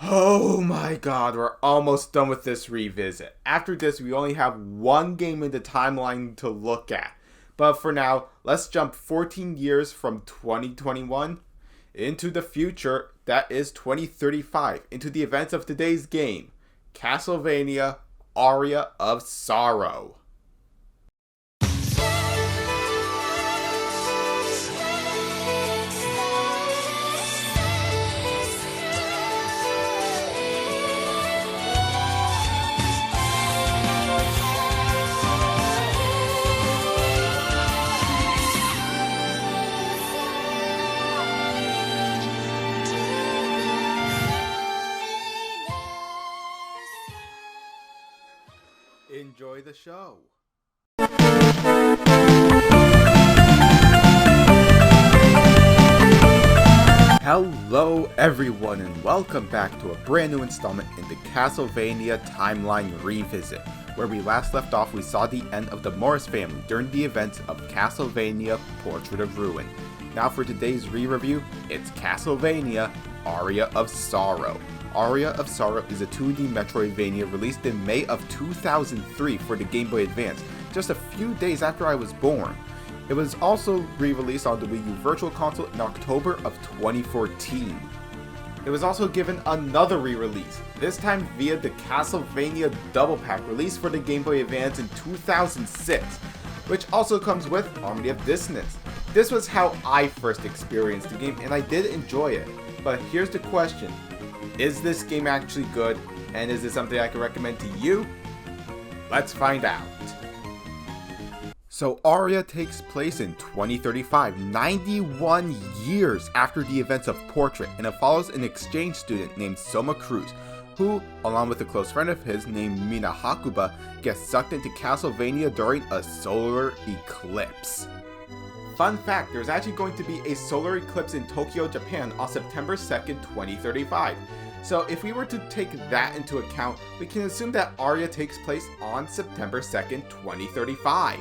Oh my god, we're almost done with this revisit. After this, we only have one game in the timeline to look at. But for now, let's jump 14 years from 2021 into the future, that is 2035, into the events of today's game, Castlevania Aria of Sorrow. Enjoy the show. Hello everyone and welcome back to a brand new installment in the Castlevania Timeline Revisit. Where we last left off, we saw the end of the Morris family during the events of Castlevania Portrait of Ruin. Now for today's re-review, it's Castlevania Aria of Sorrow. Aria of Sorrow is a 2D Metroidvania released in May of 2003 for the Game Boy Advance, just a few days after I was born. It was also re-released on the Wii U Virtual Console in October of 2014. It was also given another re-release, this time via the Castlevania Double Pack released for the Game Boy Advance in 2006, which also comes with Harmony of Dissonance. This was how I first experienced the game and I did enjoy it, but here's the question. Is this game actually good, and is it something I can recommend to you? Let's find out. So Aria takes place in 2035, 91 years after the events of Portrait, and it follows an exchange student named Soma Cruz, who, along with a close friend of his named Mina Hakuba, gets sucked into Castlevania during a solar eclipse. Fun fact, there's actually going to be a solar eclipse in Tokyo, Japan on September 2nd, 2035. So if we were to take that into account, we can assume that Aria takes place on September 2nd, 2035.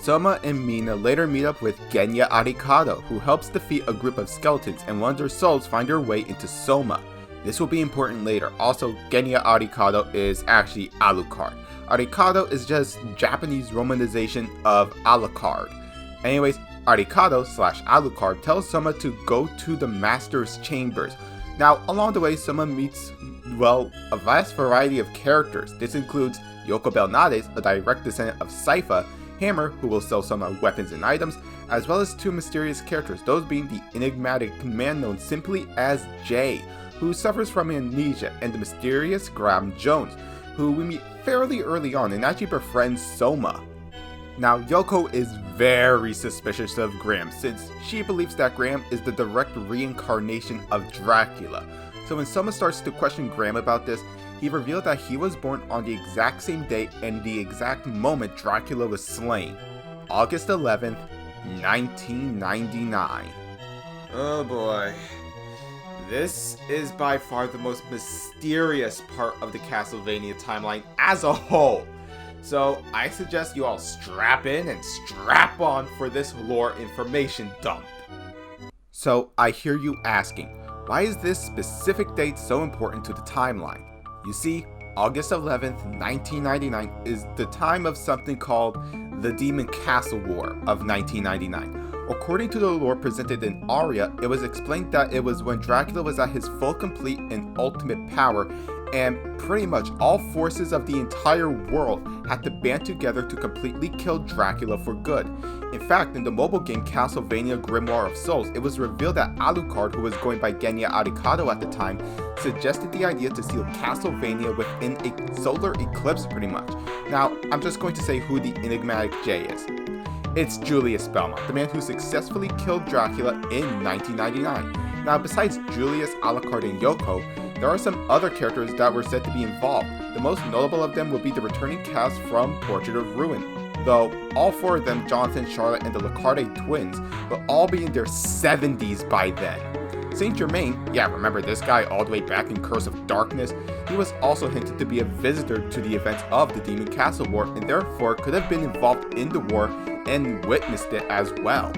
Soma and Mina later meet up with Genya Arikado, who helps defeat a group of skeletons and one of their souls find their way into Soma. This will be important later. Also, Genya Arikado is actually Alucard. Arikado is just Japanese romanization of Alucard. Anyways, Arikado / Alucard tells Soma to go to the Master's Chambers. Now, along the way, Soma meets, a vast variety of characters. This includes Yoko Belnades, a direct descendant of Sypha, Hammer, who will sell Soma weapons and items, as well as two mysterious characters, those being the enigmatic man known simply as Jay, who suffers from amnesia, and the mysterious Graham Jones, who we meet fairly early on and actually befriends Soma. Now, Yoko is very suspicious of Graham, since she believes that Graham is the direct reincarnation of Dracula. So when Soma starts to question Graham about this, he revealed that he was born on the exact same day and the exact moment Dracula was slain, August 11th, 1999. Oh boy. This is by far the most mysterious part of the Castlevania timeline as a whole. So I suggest you all strap in and strap on for this lore information dump. So I hear you asking, why is this specific date so important to the timeline? You see, August 11th, 1999 is the time of something called the Demon Castle War of 1999. According to the lore presented in Aria, it was explained that it was when Dracula was at his full, complete, and ultimate power, and pretty much all forces of the entire world had to band together to completely kill Dracula for good. In fact, in the mobile game Castlevania Grimoire of Souls, it was revealed that Alucard, who was going by Genya Arikado at the time, suggested the idea to seal Castlevania within a solar eclipse pretty much. Now, I'm just going to say who the enigmatic J is. It's Julius Belmont, the man who successfully killed Dracula in 1999. Now, besides Julius, Alucard, and Yoko, there are some other characters that were said to be involved. The most notable of them would be the returning cast from Portrait of Ruin, though all four of them, Jonathan, Charlotte, and the Lacarde twins, will all be in their 70s by then. Saint Germain, yeah, remember this guy all the way back in Curse of Darkness? He was also hinted to be a visitor to the events of the Demon Castle War, and therefore could have been involved in the war and witnessed it as well.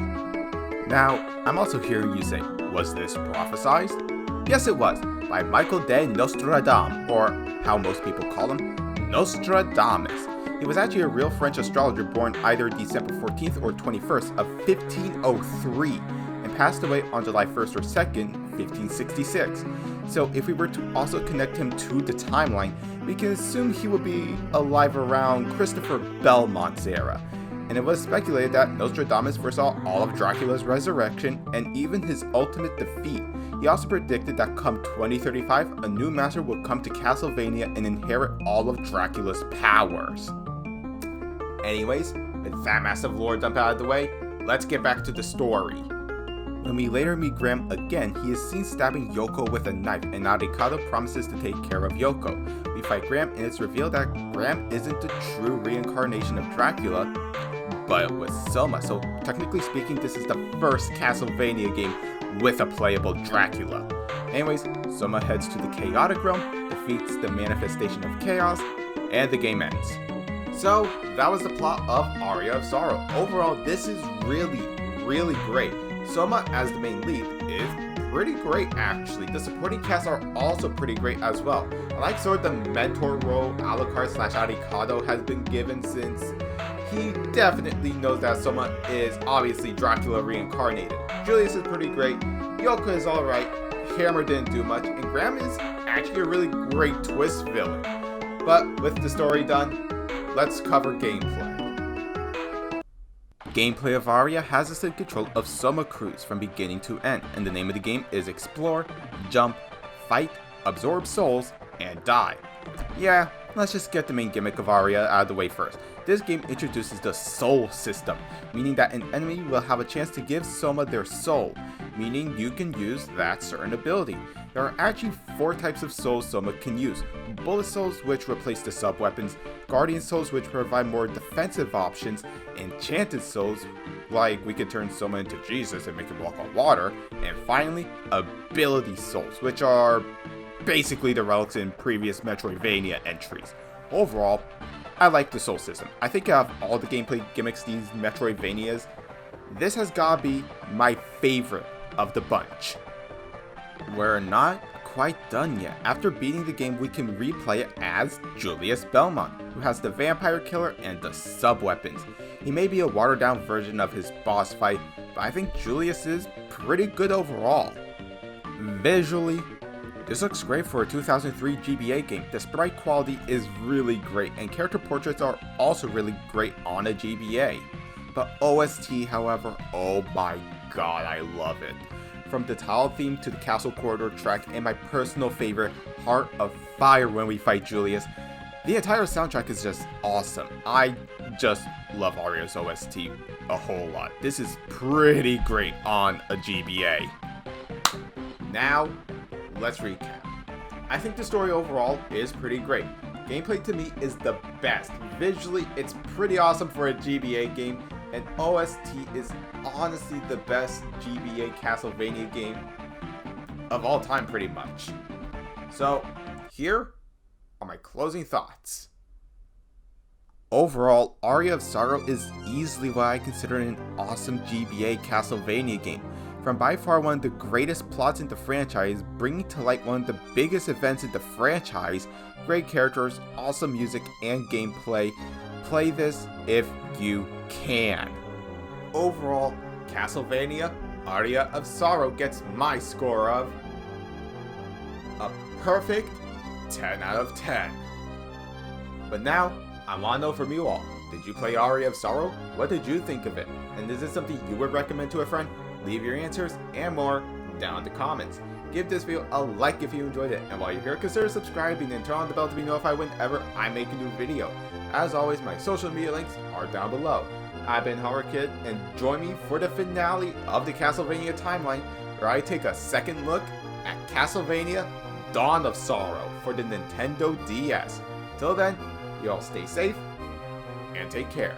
Now, I'm also hearing you say, was this prophesized? Yes, it was. by Michael de Nostradam, or how most people call him, Nostradamus. He was actually a real French astrologer born either December 14th or 21st of 1503 and passed away on July 1st or 2nd, 1566. So if we were to also connect him to the timeline, we can assume he would be alive around Christopher Belmont's era. And it was speculated that Nostradamus foresaw all of Dracula's resurrection and even his ultimate defeat. He also predicted that come 2035, a new master would come to Castlevania and inherit all of Dracula's powers. Anyways, with that massive lore dump out of the way, let's get back to the story. When we later meet Graham again, he is seen stabbing Yoko with a knife, and Arikado promises to take care of Yoko. We fight Graham, and it's revealed that Graham isn't the true reincarnation of Dracula, but with Soma. So technically speaking, this is the first Castlevania game with a playable Dracula. Anyways, Soma heads to the Chaotic Realm, defeats the manifestation of chaos, and the game ends. So that was the plot of Aria of Sorrow. Overall, this is really great. Soma as the main lead is pretty great actually. The supporting cast are also pretty great as well. I like sort of the mentor role Alucard/Arikado has been given, since he definitely knows that Soma is obviously Dracula reincarnated. Julius is pretty great, Yoko is alright, Hammer didn't do much, and Graham is actually a really great twist villain. But with the story done, let's cover gameplay. Gameplay of Aria has us in control of Soma Cruz from beginning to end, and the name of the game is Explore, Jump, Fight, Absorb Souls, and Die. Yeah, let's just get the main gimmick of Aria out of the way first. This game introduces the soul system, meaning that an enemy will have a chance to give Soma their soul, meaning you can use that certain ability. There are actually 4 types of souls Soma can use. Bullet souls, which replace the sub-weapons, guardian souls, which provide more defensive options, enchanted souls, like we could turn Soma into Jesus and make him walk on water, and finally, ability souls, which are basically the relics in previous Metroidvania entries. Overall, I like the soul system. I think of all the gameplay gimmicks these Metroidvanias, this has gotta be my favorite of the bunch. We're not quite done yet. After beating the game, we can replay it as Julius Belmont, who has the vampire killer and the sub-weapons. He may be a watered-down version of his boss fight, but I think Julius is pretty good overall. Visually, this looks great for a 2003 GBA game. The sprite quality is really great, and character portraits are also really great on a GBA. But OST, however, oh my god, I love it. From the tile theme to the castle corridor track, and my personal favorite, Heart of Fire when we fight Julius, the entire soundtrack is just awesome. I just love Aria's OST a whole lot. This is pretty great on a GBA. Now, let's recap. I think the story overall is pretty great. Gameplay to me is the best. Visually, it's pretty awesome for a GBA game, and OST is honestly the best GBA Castlevania game of all time pretty much. So, here are my closing thoughts. Overall, Aria of Sorrow is easily what I consider an awesome GBA Castlevania game. From by far one of the greatest plots in the franchise, bringing to light one of the biggest events in the franchise, great characters, awesome music, and gameplay. Play this if you can. Overall, Castlevania Aria of Sorrow gets my score of a perfect 10 out of 10. But now, I want to know from you all, did you play Aria of Sorrow? What did you think of it? And is this something you would recommend to a friend? Leave your answers and more down in the comments. Give this video a like if you enjoyed it, and while you're here, consider subscribing and turn on the bell to be notified whenever I make a new video. As always, my social media links are down below. I've been Horror Kid, and join me for the finale of the Castlevania timeline, where I take a second look at Castlevania Dawn of Sorrow for the Nintendo DS. Till then, you all stay safe and take care.